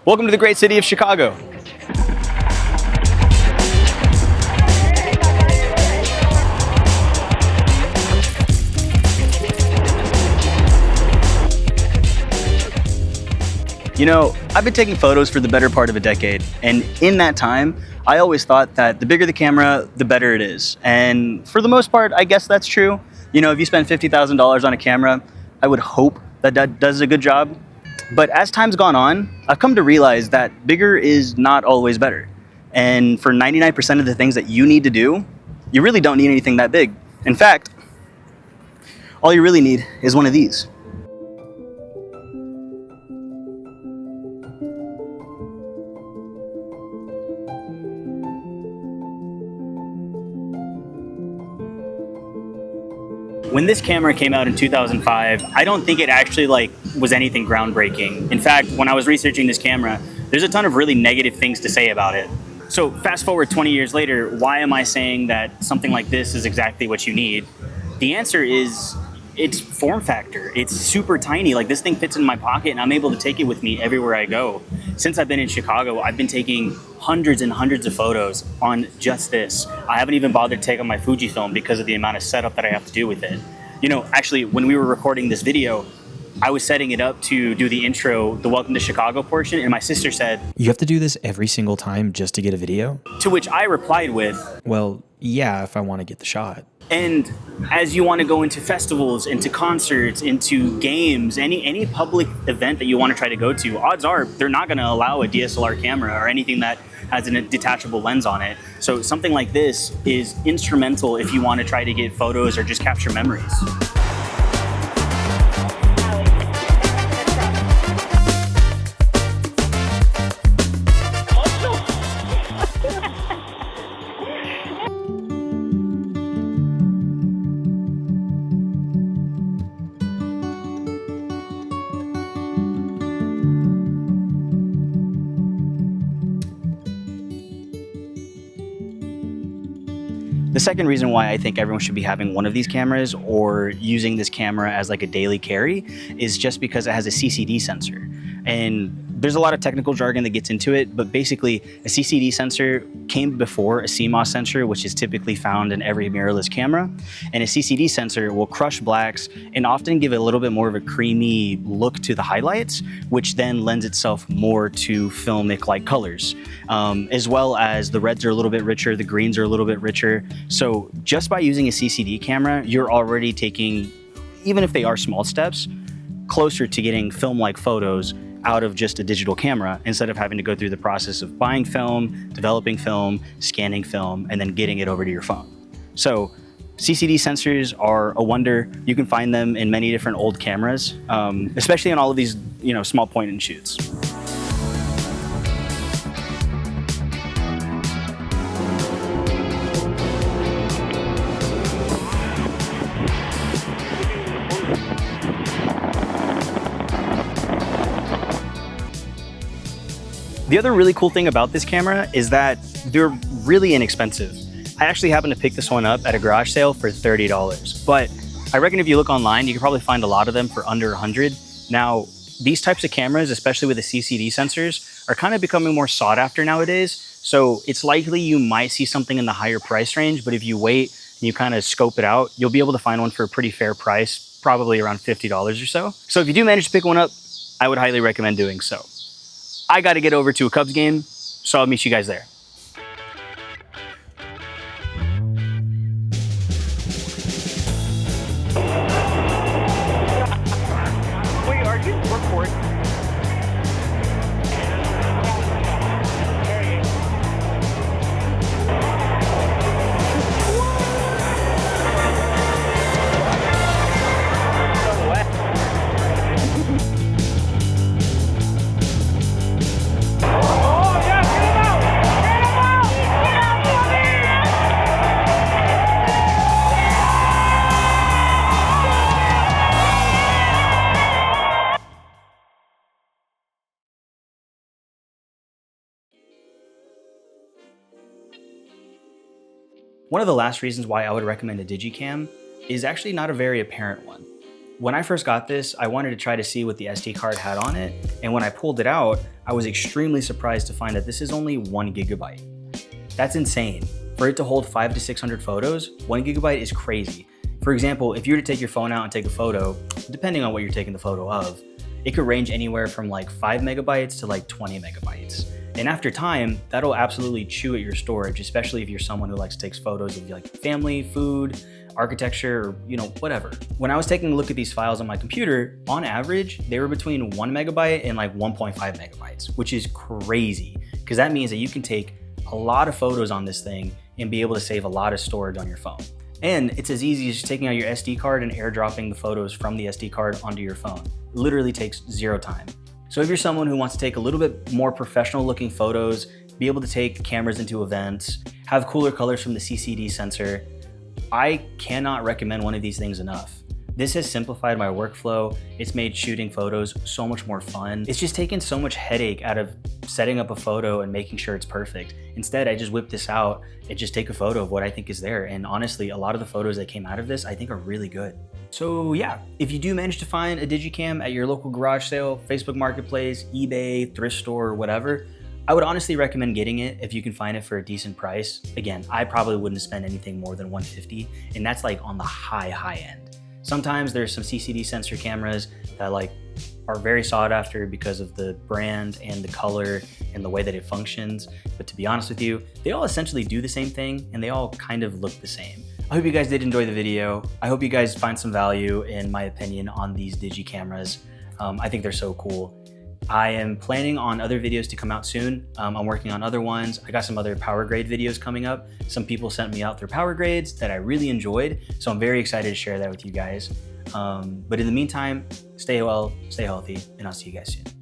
Welcome to the great city of Chicago. You know, I've been taking photos for the better part of a decade, and in that time, I always thought that the bigger the camera, the better it is. And for the most part, I guess that's true. You know, if you spend $50,000 on a camera, I would hope that that does a good job. But as time's gone on, I've come to realize that bigger is not always better. And for 99% of the things that you need to do, you really don't need anything that big. In fact, all you really need is one of these. When this camera came out in 2005, I don't think it actually was anything groundbreaking. In fact, when I was researching this camera, there's a ton of really negative things to say about it. So fast forward 20 years later, why am I saying that something like this is exactly what you need? The answer is its form factor. It's super tiny. Like, this thing fits in my pocket and I'm able to take it with me everywhere I go. Since I've been in Chicago, I've been taking hundreds and hundreds of photos on just this. I haven't even bothered to take on my Fujifilm because of the amount of setup that I have to do with it. You know, actually, when we were recording this video, I was setting it up to do the intro, the Welcome to Chicago portion, and my sister said, "You have to do this every single time just to get a video?" To which I replied with, "Well, yeah, if I want to get the shot." And as you want to go into festivals, into concerts, into games, any public event that you want to try to go to, odds are they're not going to allow a DSLR camera or anything that has a detachable lens on it. So something like this is instrumental if you want to try to get photos or just capture memories. The second reason why I think everyone should be having one of these cameras or using this camera as like a daily carry is just because it has a CCD sensor. And there's a lot of technical jargon that gets into it, but basically a CCD sensor came before a CMOS sensor, which is typically found in every mirrorless camera. And a CCD sensor will crush blacks and often give a little bit more of a creamy look to the highlights, which then lends itself more to filmic-like colors. As well as the reds are a little bit richer, the greens are a little bit richer. So just by using a CCD camera, you're already taking, even if they are small steps, closer to getting film-like photos out of just a digital camera instead of having to go through the process of buying film, developing film, scanning film, and then getting it over to your phone. So CCD sensors are a wonder. You can find them in many different old cameras, especially on all of these, small point and shoots. The other really cool thing about this camera is that they're really inexpensive. I actually happened to pick this one up at a garage sale for $30, but I reckon if you look online, you can probably find a lot of them for under $100. Now, these types of cameras, especially with the CCD sensors, are kind of becoming more sought after nowadays. So it's likely you might see something in the higher price range, but if you wait and you kind of scope it out, you'll be able to find one for a pretty fair price, probably around $50 or so. So if you do manage to pick one up, I would highly recommend doing so. I got to get over to a Cubs game, so I'll meet you guys there. Wait, are you recording? One of the last reasons why I would recommend a digicam is actually not a very apparent one. When I first got this, I wanted to try to see what the SD card had on it. And when I pulled it out, I was extremely surprised to find that this is only 1 gigabyte. That's insane. For it to hold 500 to 600 photos, 1 gigabyte is crazy. For example, if you were to take your phone out and take a photo, depending on what you're taking the photo of, it could range anywhere from like 5 megabytes to like 20 megabytes. And after time, that'll absolutely chew at your storage, especially if you're someone who likes to take photos of like family, food, architecture, or whatever. When I was taking a look at these files on my computer, on average, they were between 1 megabyte and like 1.5 megabytes, which is crazy because that means that you can take a lot of photos on this thing and be able to save a lot of storage on your phone. And it's as easy as just taking out your SD card and airdropping the photos from the SD card onto your phone. It literally takes 0 time. So if you're someone who wants to take a little bit more professional looking photos, be able to take cameras into events, have cooler colors from the CCD sensor, I cannot recommend one of these things enough. This has simplified my workflow. It's made shooting photos so much more fun. It's just taken so much headache out of setting up a photo and making sure it's perfect. Instead, I just whip this out and just take a photo of what I think is there. And honestly, a lot of the photos that came out of this, I think are really good. So yeah, if you do manage to find a digicam at your local garage sale, Facebook Marketplace, eBay, thrift store, or whatever, I would honestly recommend getting it if you can find it for a decent price. Again, I probably wouldn't spend anything more than $150, and that's like on the high end. Sometimes there's some CCD sensor cameras that like are very sought after because of the brand and the color and the way that it functions. But to be honest with you, they all essentially do the same thing and they all kind of look the same. I hope you guys did enjoy the video. I hope you guys find some value in my opinion on these digi cameras. I think they're so cool. I am planning on other videos to come out soon. I'm working on other ones. I got some other power grade videos coming up. Some people sent me out their power grades that I really enjoyed. So I'm very excited to share that with you guys. But in the meantime, stay well, stay healthy, and I'll see you guys soon.